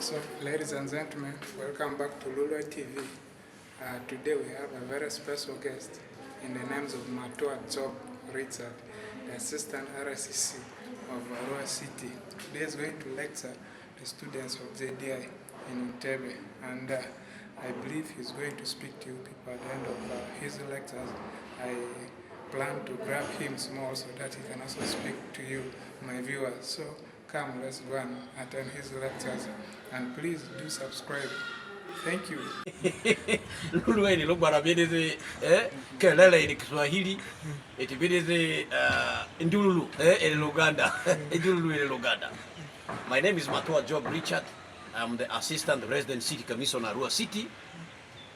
So, ladies and gentlemen, welcome back to LULUA TV. Today we have a very special guest in the names of Matua Richard, the Assistant RCC of Arua City. Today is going to lecture the students of JDI in Entebbe, and I believe he's going to speak to you people at the end of his lectures. I plan to grab him small so that he can also speak to you, my viewers. So come, let's go and attend his lectures, and please do subscribe. Thank you. Lugbara ni Lugbara bideze kelele ni Kiswahili eti bideze ndululu in Uganda ndululu in Uganda. My name is Matua Richard. I'm the Assistant Resident City Commissioner Arua City,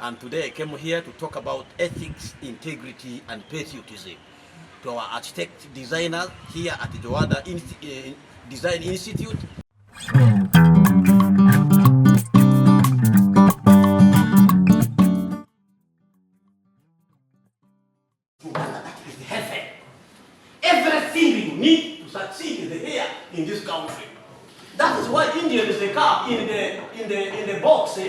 and today I came here to talk about ethics, integrity and patriotism to our architect designers here at the Joadah Design Institute. Everything you need to succeed is here in this country. That is why Indians they come in the box,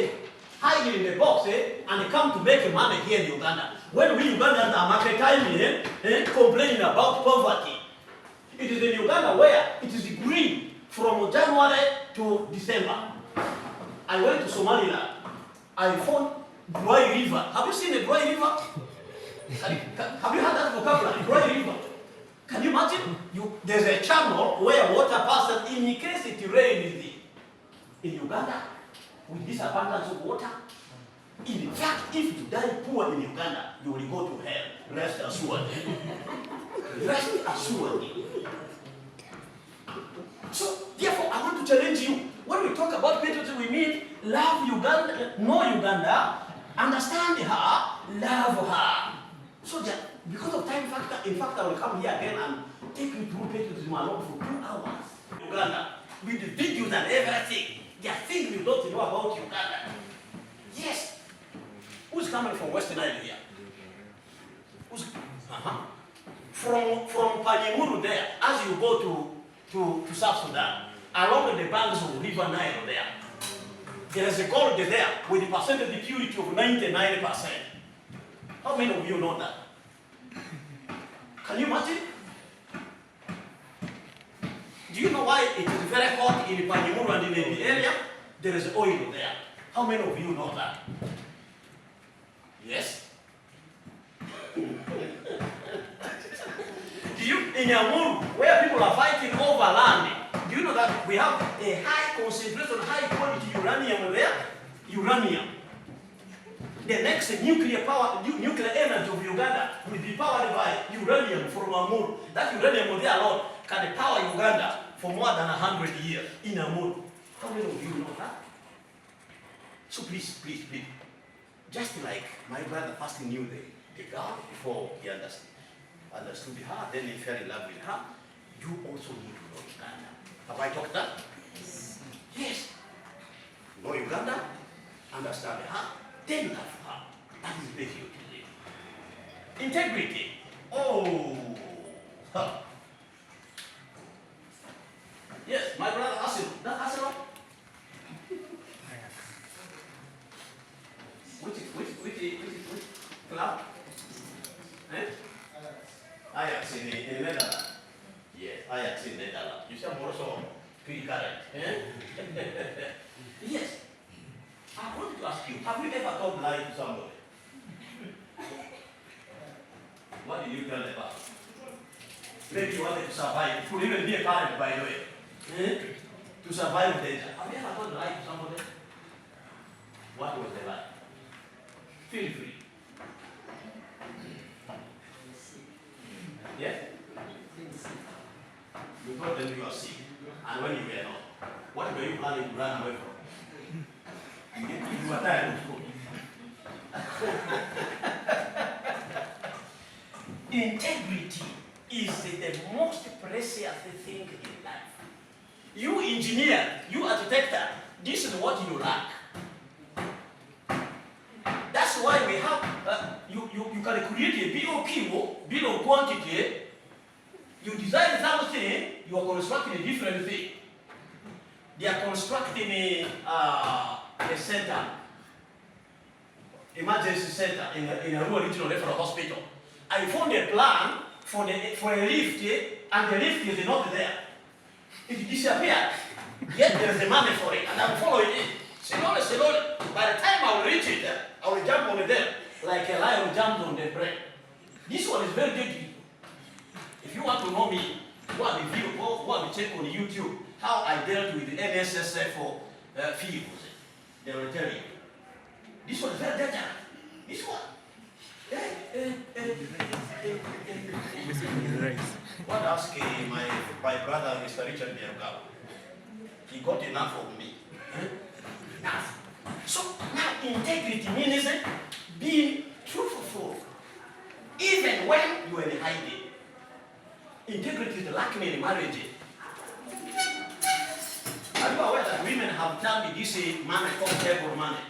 hide in the box, and they come to make money here in Uganda. When we Ugandans are market time complaining about poverty, it is in Uganda where it is green from January to December. I went to Somaliland. I found dry river. Have you seen a dry river? Have you heard that vocabulary? Dry river. Can you imagine? There's a channel where water passes in case it rains in Uganda with this abundance of water. In fact, if you die poor in Uganda, you will go to hell. Rest assured. Rest assured. So, therefore, I want to challenge you. When we talk about patriotism, we mean love Uganda, know Uganda, understand her, love her. So that because of time factor, in fact, I will come here again and take you through patriotism alone for 2 hours. Uganda, with the videos and everything, there are things you don't know about Uganda. Yes. Who's coming from Western Island here? Who's, From Panyimuru there, as you go to South Sudan, along the banks of River Nile there is a gold there with a percentage purity of 99%. How many of you know that? Can you imagine? Do you know why it is very hot in Panyimuru and in the area? There is oil there. How many of you know that? Yes? Do you, in Yamuru, where people are fighting over land, do you know that we have a high concentration, high quality uranium there? Uranium. The next nuclear energy of Uganda will be powered by uranium from Amur. That uranium there alone can power Uganda for more than 100 years in Amur. How many of you know that? So please, just like my brother first knew the girl before he understood her, then he fell in love with her, you also need to know Uganda. Have I talked that? Yes. Know Uganda, understand her, then love her. That is patriotism. Integrity. Oh. Huh. Yes, my brother Asil. That Asil? Which club? Ajax in Netherlands. Yes, Ajax in Netherlands. You sound more so pretty current. Yes. I wanted to ask you, have you ever told lie to somebody? What did you tell them about? Maybe you wanted to survive. It could even be a parent, by the way. To survive danger. Have you ever told lie to somebody? What was the lie? Feel free. Yes? You told them you are sick. And when you were not, what were you planning to run away from? You were tired of school. Integrity is the most precious thing in life. You engineer, you architect, this is what you lack. That's why we have, you can create a bill of quantity. You design something, you are constructing a different thing. They are constructing a center, emergency center in Arua Regional Referral Hospital. I found a plan for a lift, and the lift is not there. It disappeared. Yet there is the money for it, and I'm following it. Slowly, slowly. By the time I will reach it, I will jump on it there, like a lion jumps on the bread. This one is very deadly. If you want to know me, go and check on YouTube how I dealt with the NSSF for fields. They will tell you. This one is very dangerous. This one. What asked my brother, Mr. Richard Bianca? He got enough of me. Enough. So now integrity means being truthful, even when you are in hiding. Integrity is lacking in marriage. Are you aware that women have turned this money called table money?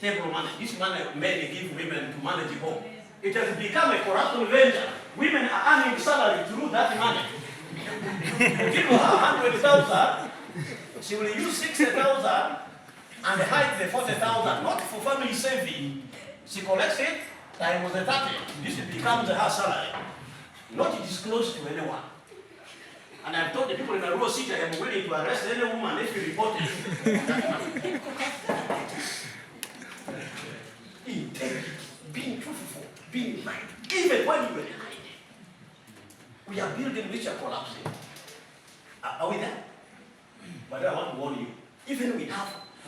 Table money. This money men give women to manage the home. It has become a corruption venture. Women are earning salary through that money. Give her 100,000, she will use 60,000 and hide the 40,000, not for family saving. She collects it, times the 30. This becomes her salary. Not disclosed to anyone. And I've told the people in Arua City I am willing to arrest any woman if you report it. Integrity, being truthful, being right, even when you are hiding. We are building which are collapsing. Are we there? But I want to warn you. Even we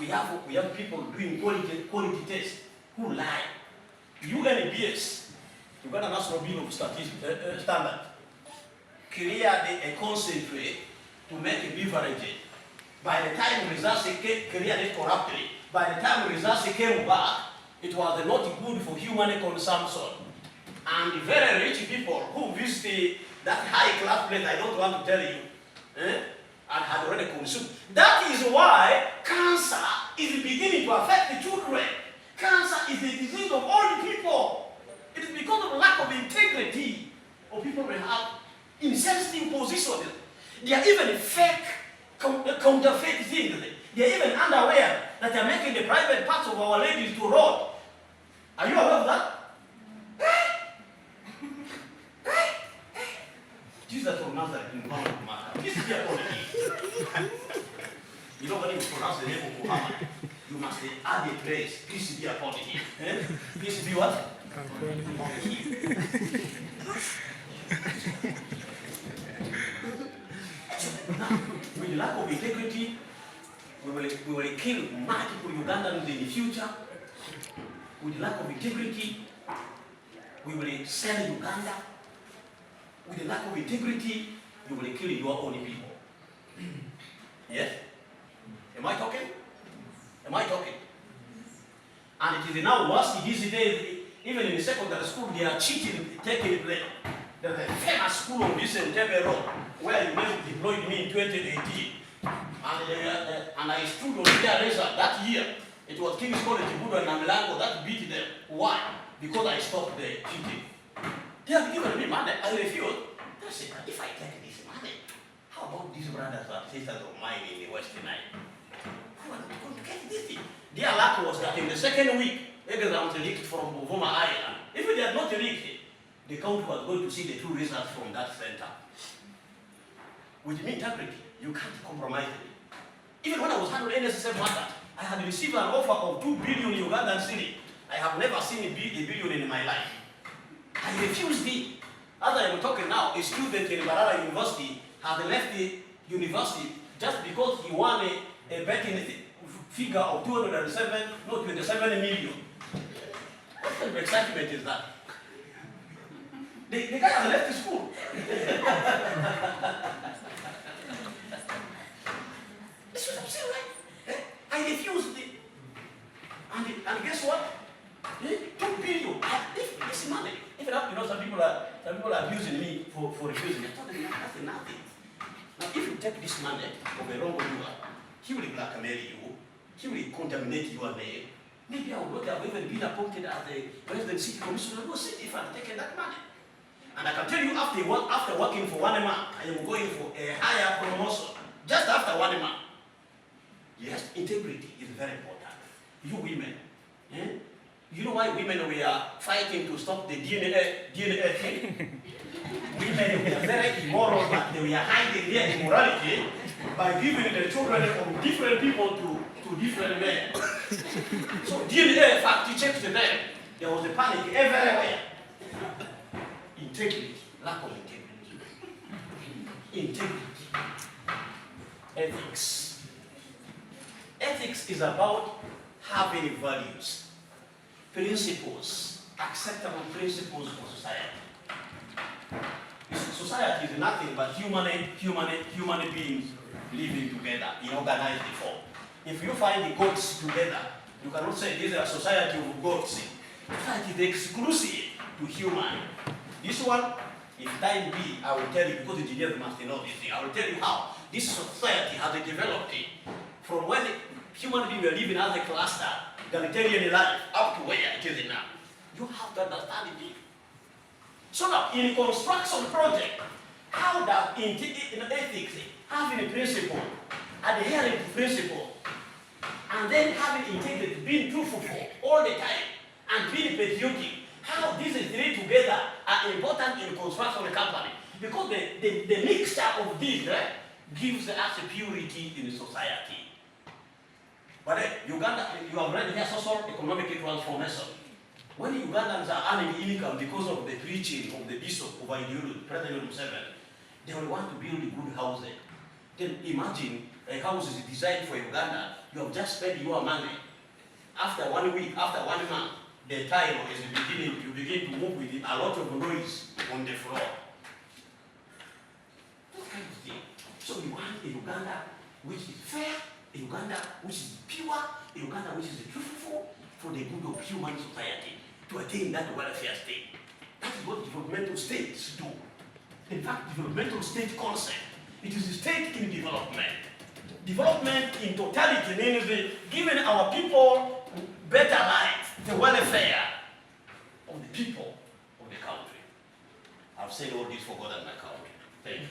have people doing quality tests who lie. Ugandans, Uganda National Bureau of Standard, created a concentrate to make a beverage. By the time results created it corruptly. By the time results came back, it was not good for human consumption. And the very rich people who visit that high class place, I don't want to tell you, and had already consumed. That is why cancer is beginning to affect the children. Cancer is a disease of all the people. It is because of lack of integrity of people who have insensitive positions. They are even fake counterfeit things. They are even unaware that they are making the private parts of our ladies to rot. Are you aware of that? Jesus from Nazareth in one of the This is the apology. You know when you pronounce the name of Muhammad, you must add a praise. Peace be upon him. Peace be what? Upon him. Now, with lack of integrity, we will kill multiple Ugandans in the future. With lack of integrity, we will sell Uganda. With a lack of integrity, you will kill your own people. Yes? Am I talking? Am I talking? And it is now worse these days, even in the secondary school, they are cheating, taking place. There's a famous school on this Entebbe Road, where you deployed me in 2018. And I stood on their result that year. It was King's College, Buddha and Namilango that beat them. Why? Because I stopped the cheating. They have given me money. I refused. They said, if I take this money, how about these brothers and sisters of mine in the Western Nile? Who are going to get this thing? Their luck was that in the second week, exams leaked from Bovoma Island. If they had not leaked it, the country was going to see the true results from that center. With integrity, you can't compromise it. Even when I was handling NSSF matter, I had received an offer of 2 billion Ugandan cedi. I have never seen a billion in my life. I refused it. As I am talking now, a student in Barara University has left the university just because he won a betting figure of 27 million. What kind of excitement is that? The guy has left the school. This is what I'm saying, right? I refused it. And guess what? 2 billion. This is money. Even after, some people are abusing me for refusing. I told them that's nothing. Now, if you take this money of a wrongdoer, he will blackmail you. He will contaminate your name. Maybe I would not have even been appointed as the resident city commissioner of the city if I had taken that money. And I can tell you, after working for 1 month, I am going for a higher promotion just after 1 month. Yes, integrity is very important. You women, you know why women were fighting to stop the DNA thing? Women were very immoral, but they were hiding their immorality by giving the children of different people to different men. So DNA fact checked them. There was a panic everywhere. Integrity, lack of integrity. Integrity. Ethics. Ethics is about having values, principles, acceptable principles for society. Society is nothing but human beings living together in organized form. If you find the goats together, you cannot say this is a society of goats. Society is exclusive to human. This one, if time be, I will tell you, because engineers must know this thing, I will tell you how this society has developed from when human beings were living as a cluster, egalitarian life, up to where it is now. You have to understand it. So now, in a construction project, how does in ethics, having a principle, adhering to principle, and then having integrity, being truthful all the time, and being patriotic, how these three together are important in construction company? Because the mixture of these gives us a purity in the society. But Uganda, you have read here social economic transformation. When the Ugandans are earning income because of the preaching of the bishop of ideology, President Museveni, they will want to build good housing. Then imagine a house is designed for Uganda, you have just spent your money. After 1 week, after 1 month, the tile is beginning, you begin to move with it, a lot of noise on the floor. That kind of thing. So you want a Uganda which is fair, a Uganda which is pure, a Uganda which is truthful for the good of human society, to attain that welfare state. That is what developmental states do. In fact, developmental state concept, it is a state in development. Development in totality means giving our people better life, the welfare of the people of the country. I've said all this for God and my country. Thank you.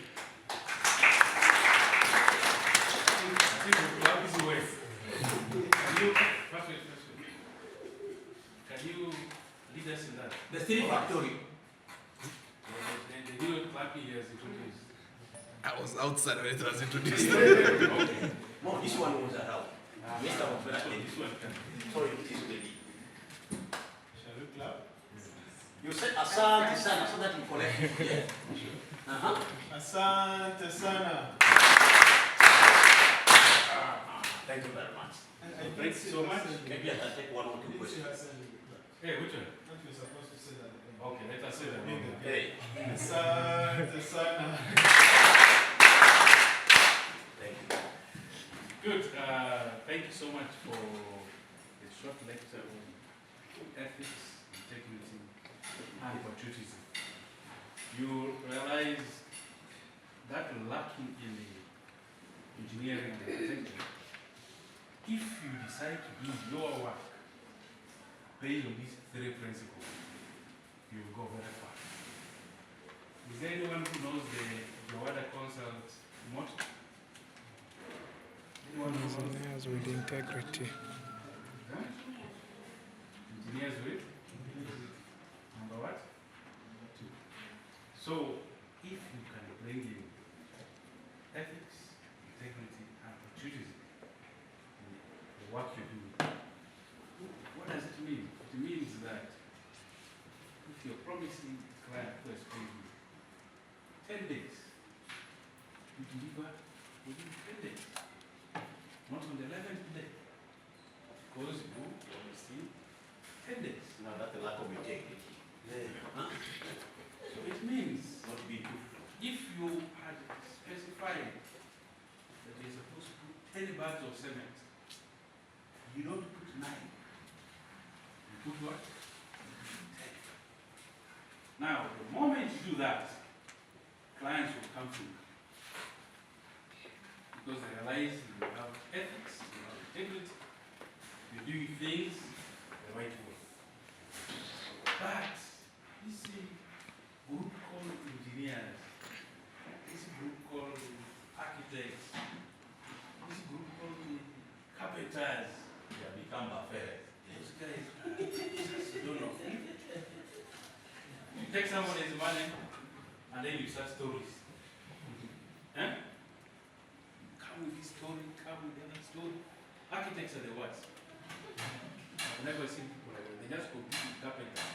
Can you lead us in that? The three factory. The new clapping he has introduced. I was outside when it was introduced. Okay. No, this one was around. Yes, I was very This one can. sorry, it is ready. Shall we clap? You said asante sana, so that you collect it. Yeah. Asante sana. Thank you very much. Thank you so much. Maybe I can take one or two questions. Hey, which one? Not you're supposed to say that again. Okay, let us say that. Hey, Asante sana. thank you. Good. Thank you so much for the short lecture on ethics, integrity, and patriotism. You realize that lacking in engineering and architecture, if you decide to do your work based on these three principles, you will go very far. Is there anyone who knows the Joadah Consult motto? Anyone who knows? Engineers with integrity. Huh? Engineers with? Number what? 2. So, if you can bring in ethics, integrity, and patriotism in the work you do, what does it mean? It means that if you're promising a client who has paid you 10 days, you deliver within 10 days, not on the 11th day, because you promised him 10 days. Now that's the lack of integrity. Huh? So it means Not being truthful. if you had specified that you're supposed to put 10 bags of cement, you don't put 9. You put what? 10. Now, the moment you do that, clients will come to you. Because they realize you have ethics, you have integrity, you're doing things the right way. But, you see, group called engineers, this group called architects, marketers, They have become buffet. those guys, I don't know. You take somebody's money and then you start stories. Huh? Come with this story, come with the other story. Architects are the worst. I've never seen people like that. They just compete with carpenters.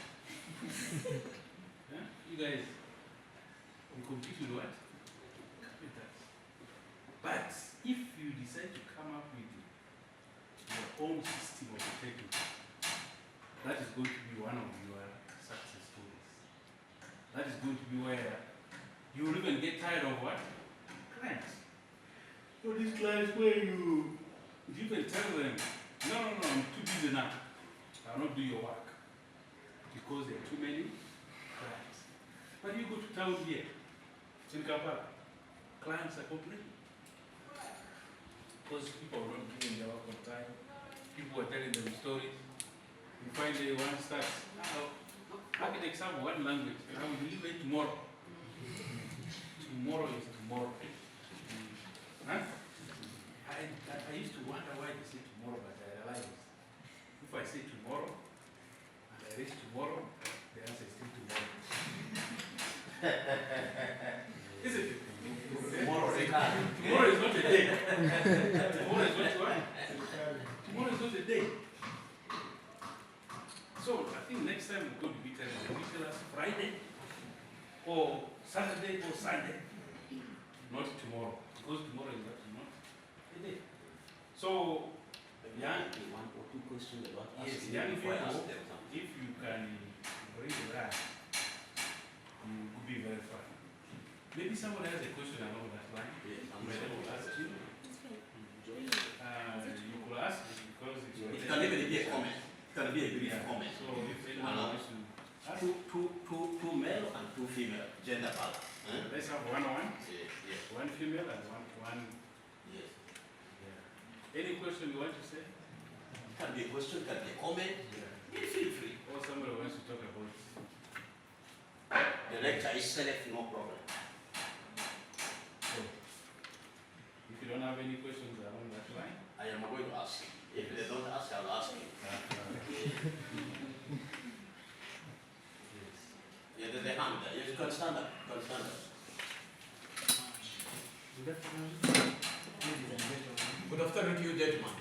Huh? You guys, you compete with what? Carpenters. But if you decide to come up with your own system of the technique, that is going to be one of your success stories. That is going to be where you will even get tired of what? Clients. So these clients where you can tell them, no, I'm too busy now. I will not do your work. Because there are too many clients. But you go to town here, in Kampala, clients are complaining. Because people are not giving their work on time. People are telling them stories. You find one starts, architects have one language, and I will deliver it tomorrow. Tomorrow is tomorrow. Huh? I used to wonder why they say tomorrow, but I realized if I say tomorrow and I reach tomorrow, the answer is still tomorrow. Isn't it? Tomorrow is Tomorrow is not a day. Tomorrow is not what? Tomorrow is not a day. So I think next time we're going to be telling them, we tell us Friday or Saturday or Sunday, not tomorrow, because tomorrow is not a day. So, young, one or two questions about yes, young people, if you can bring that, you could be very fun. Maybe someone has a question along that line. Yes, I'm Maybe ready. I will ask you. You could ask because it's your It can even be a comment. It can be a brief comment. So if anyone wants to ask, Two male and two female, gender balance. let's have one, Yes. one female and one. Yes. Yeah. Any question you want to say? It can be a question, it can be a comment. Yeah. Feel free. Or somebody wants to talk about The lecture is select, no problem. so, if you don't have any questions along that line, I am going to ask. If they don't ask, I'll ask you. yes. Yeah, there's a hand there. Yes, you can stand up. You can stand up. Good afternoon, ladies and gentlemen. Good afternoon to you, gentlemen.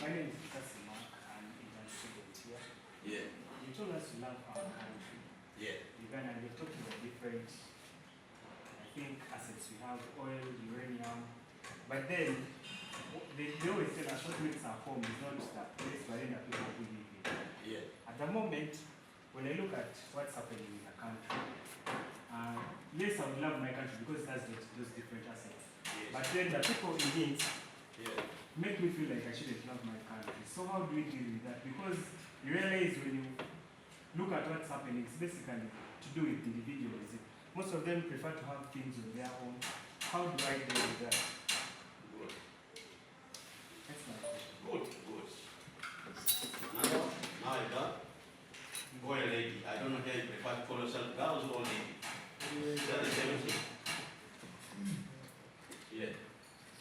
My name is Mark. I'm a student here. Yeah. You told us to love our country, Yeah. Uganda, and you're talking about different, I think, assets. We have oil, uranium, but then they always tell us what makes our home is not the place where the people who live in. Yeah. At the moment, when I look at what's happening in the country, yes, I would love my country because it has those different assets. Yes. But then the people in it Yeah. make me feel like I shouldn't love my country. So how do we deal with that? Because you realize when you look at what's happening, it's basically to do with individualism. Most of them prefer to have things of their own. How do I deal with that? Good. That's my question. Good. Good. Now I got. Boy, lady. I don't know how you prefer to call yourself girls or lady. Is that the same thing? Yeah.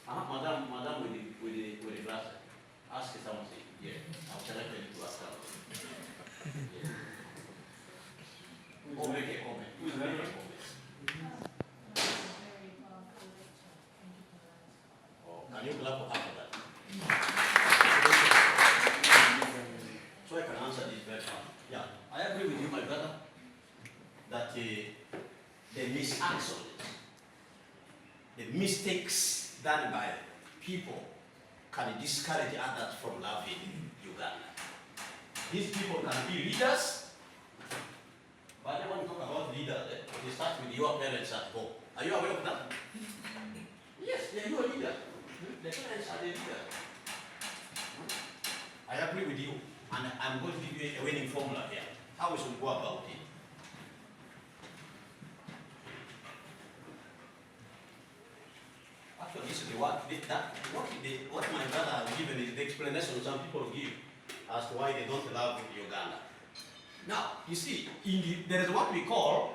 Madam with the glasses. Ask something. Yeah. I'll select you to ask her. Yeah. Or make a comment. Who is that? Make a comment. Oh, can you clap for half of that? So I can answer this very fast. Yeah, I agree with you, my brother, that the misactions, the mistakes done by people can discourage others from loving Uganda. These people can be leaders, but I want to talk about leaders. They start with your parents at home. Are you aware of that? Yes, they are your leader. The parents are the leader. I agree with you, and I'm going to give you a winning formula here. How we should go about it. Actually, this is what my brother has given is the explanation some people give as to why they don't love Uganda. Now, you see, there is what we call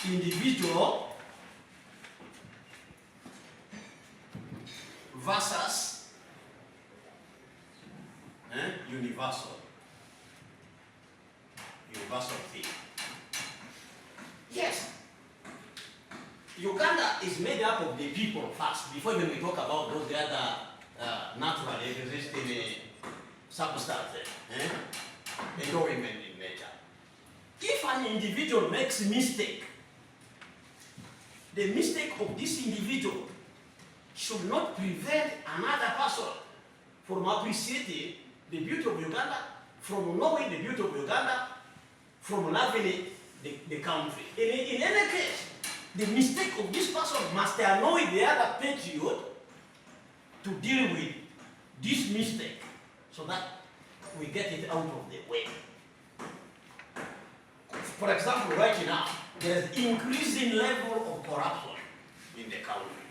individual versus universal. Universal thing. Yes. Uganda is made up of the people first, before even we talk about those other naturally existing substances, environment in nature. If an individual makes a mistake, the mistake of this individual should not prevent another person from appreciating the beauty of Uganda, from knowing the beauty of Uganda, from loving the country. In any case, the mistake of this person must annoy the other patriot to deal with this mistake so that we get it out of the way. For example, right now, there's increasing level of corruption in the country.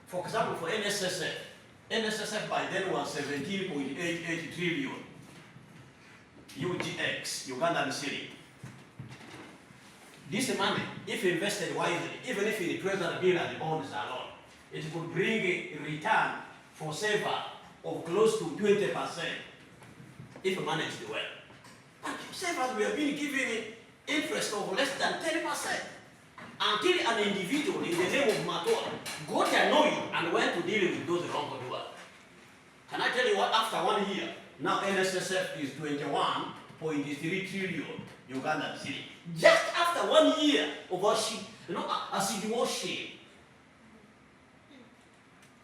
For example, for NSSF by then was 17.88 trillion UGX, Ugandan city. This money, if invested wisely, even if the treasury bill and the bonds alone, it could bring a return for saver of close to 20% if managed well. But savers we have been given interest of less than 10% until an individual in the name of Matua got annoyed and went to deal with those wrongdoers. Can I tell you what? After 1 year, now NSSF is 21.3 trillion Ugandan city. Just after 1 year of assiduation.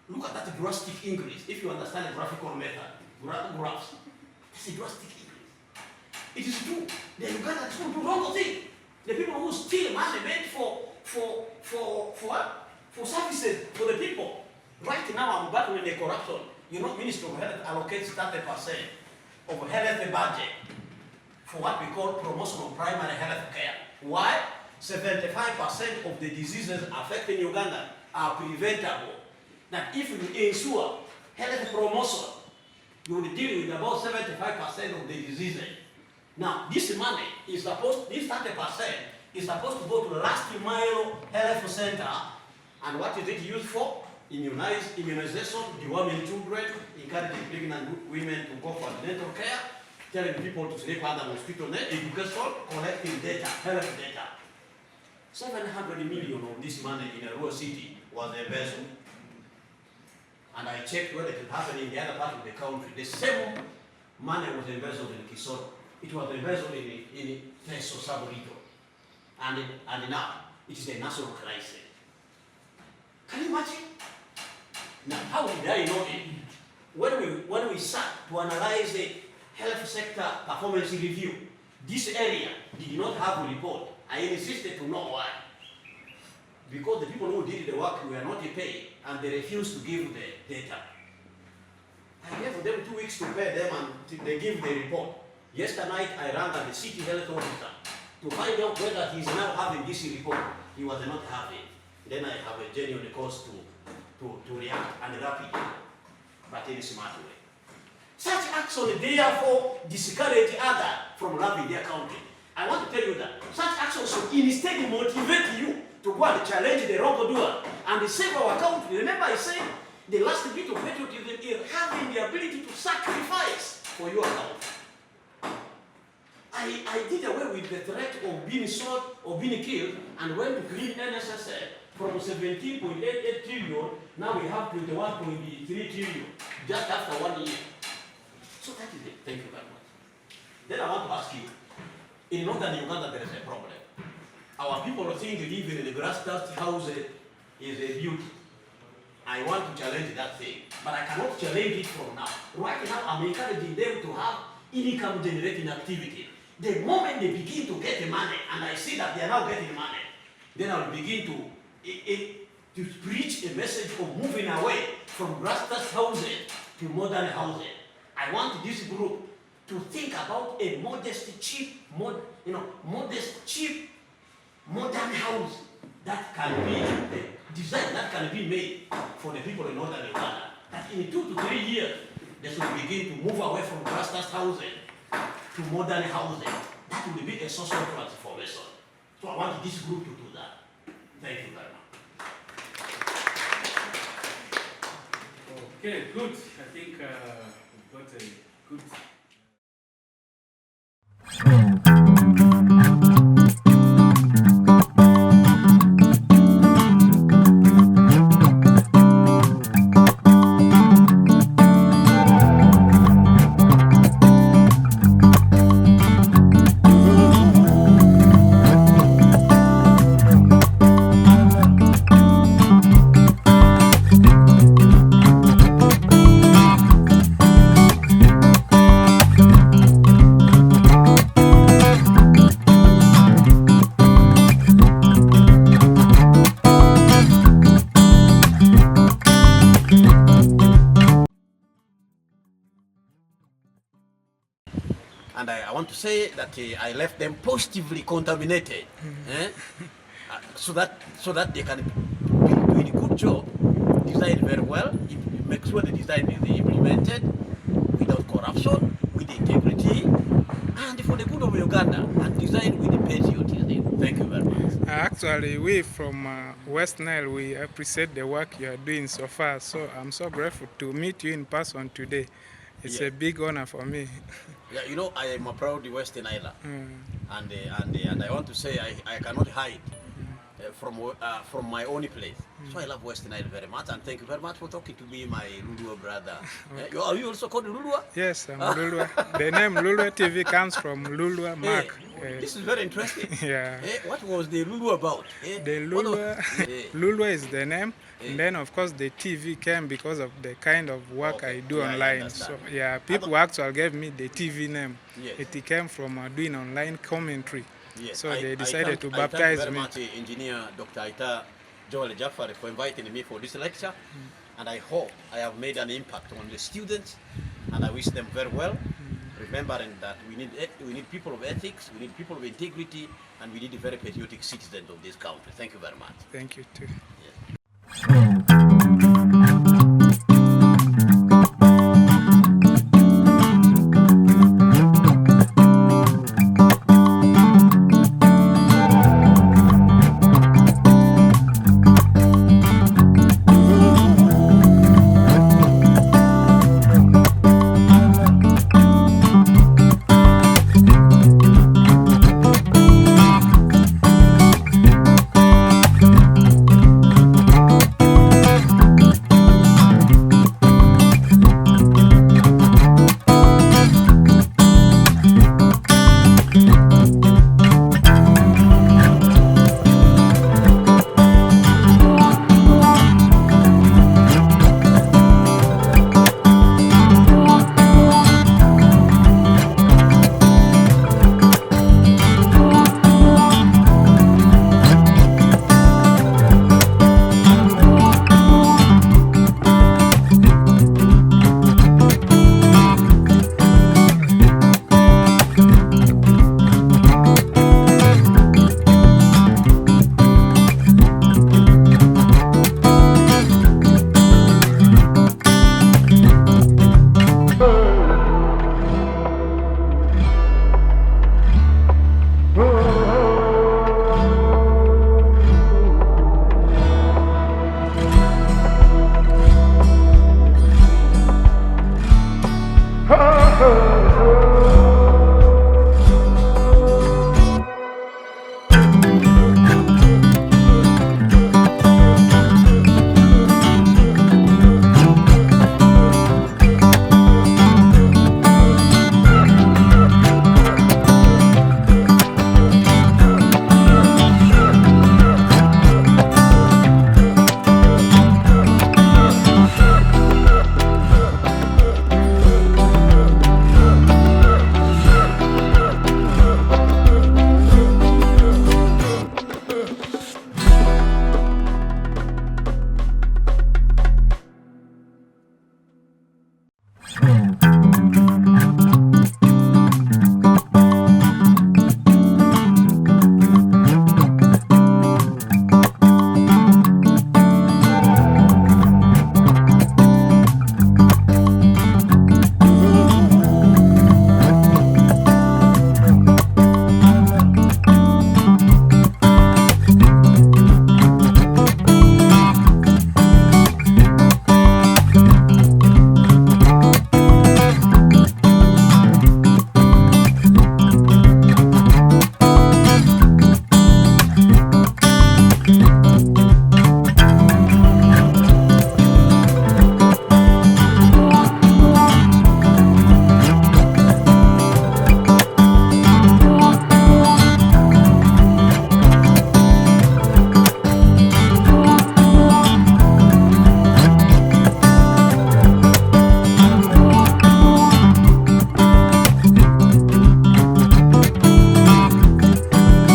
Look at that drastic increase. If you understand the graphical method, graphs, it's a drastic increase. It is true. The Ugandans don't do wrong thing. The people who steal money made for services for the people. Right now I'm battling the corruption. You know, Ministry of Health allocates 30% of health budget for what we call promotion of primary health care. Why? 75% of the diseases affecting Uganda are preventable. That if you ensure health promotion, you will deal with about 75% of the diseases. Now, this money is supposed, this 30% is supposed to go to the last mile health center. And what is it used for? Immunization, deworming children, encouraging pregnant women to go for dental care, telling people to sleep under mosquito net, education, collecting data, health data. 700 million of this money in Arua city was embezzled. And I checked whether it could happen in the other part of the country. The same money was embezzled in Kisoro. It was embezzled in Teso Saburito. And now, it is a national crisis. Can you imagine? Now, how did I know it? When we sat to analyze the health sector performance review, this area did not have a report. I insisted to know why. Because the people who did the work were not paid and they refused to give the data. I gave them 2 weeks to pay them and they give the report. Yesterday night I rang the city health officer to find out whether he is now having this report. He was not having. Then I have a genuine cause to react and rapidly, but in a smart way. Such action therefore discourage others from loving their country. I want to tell you that such action should instead motivate you to go and challenge the wrongdoer and save our country. Remember I said the last bit of patriotism is having the ability to sacrifice for your country. I did away with the threat of being shot or being killed and went to clean NSSF from 17.88 trillion, now we have 21.3 trillion, just after 1 year. So that is it. Thank you very much. Then I want to ask you, in northern Uganda there is a problem. Our people think living in the grass-thatched house is a beauty. I want to challenge that thing, but I cannot challenge it from now. Right now I'm encouraging them to have income generating activity. The moment they begin to get the money, and I see that they are now getting money, then I will begin to preach a message of moving away from grass-thatched housing to modern housing. I want this group to think about a modest, cheap, modern house that can be designed, that can be made for the people in northern Uganda. That in 2 to 3 years, they should begin to move away from grass-thatched housing to modern housing. That will be a social transformation. So I want this group to do that. Thank you very much. Okay, good. I think we've got a good. And I want to say that I left them positively contaminated, so that they can be doing a good job, design very well, make sure the design is implemented without corruption, with integrity, and for the good of Uganda, and design with the patriotism. Thank you very much. Actually, we from West Nile, we appreciate the work you are doing so far. So I'm so grateful to meet you in person today. It's a big honor for me. Yeah, you know, I am a proud Western Island, and I want to say I cannot hide from my own place. So I love Western Island very much, and thank you very much for talking to me, my Lulua brother. Are you also called Lulua? Yes, I'm Lulua. The name Lulua TV comes from Lulua Mark. This is very interesting. Yeah. What was the Lulua about? The Lulua, Lulua is the name, and then of course the TV came because of the kind of work I do online. So yeah, people actually gave me the TV name. Yes. It came from doing online commentary. Yes. So they decided to baptize me. I thank very much, Engineer Dr. Aita Joel Jaffer, for inviting me for this lecture, and I hope I have made an impact on the students, and I wish them very well. Remembering that we need people of ethics, we need people of integrity, and we need very patriotic citizens of this country. Thank you very much. Thank you too.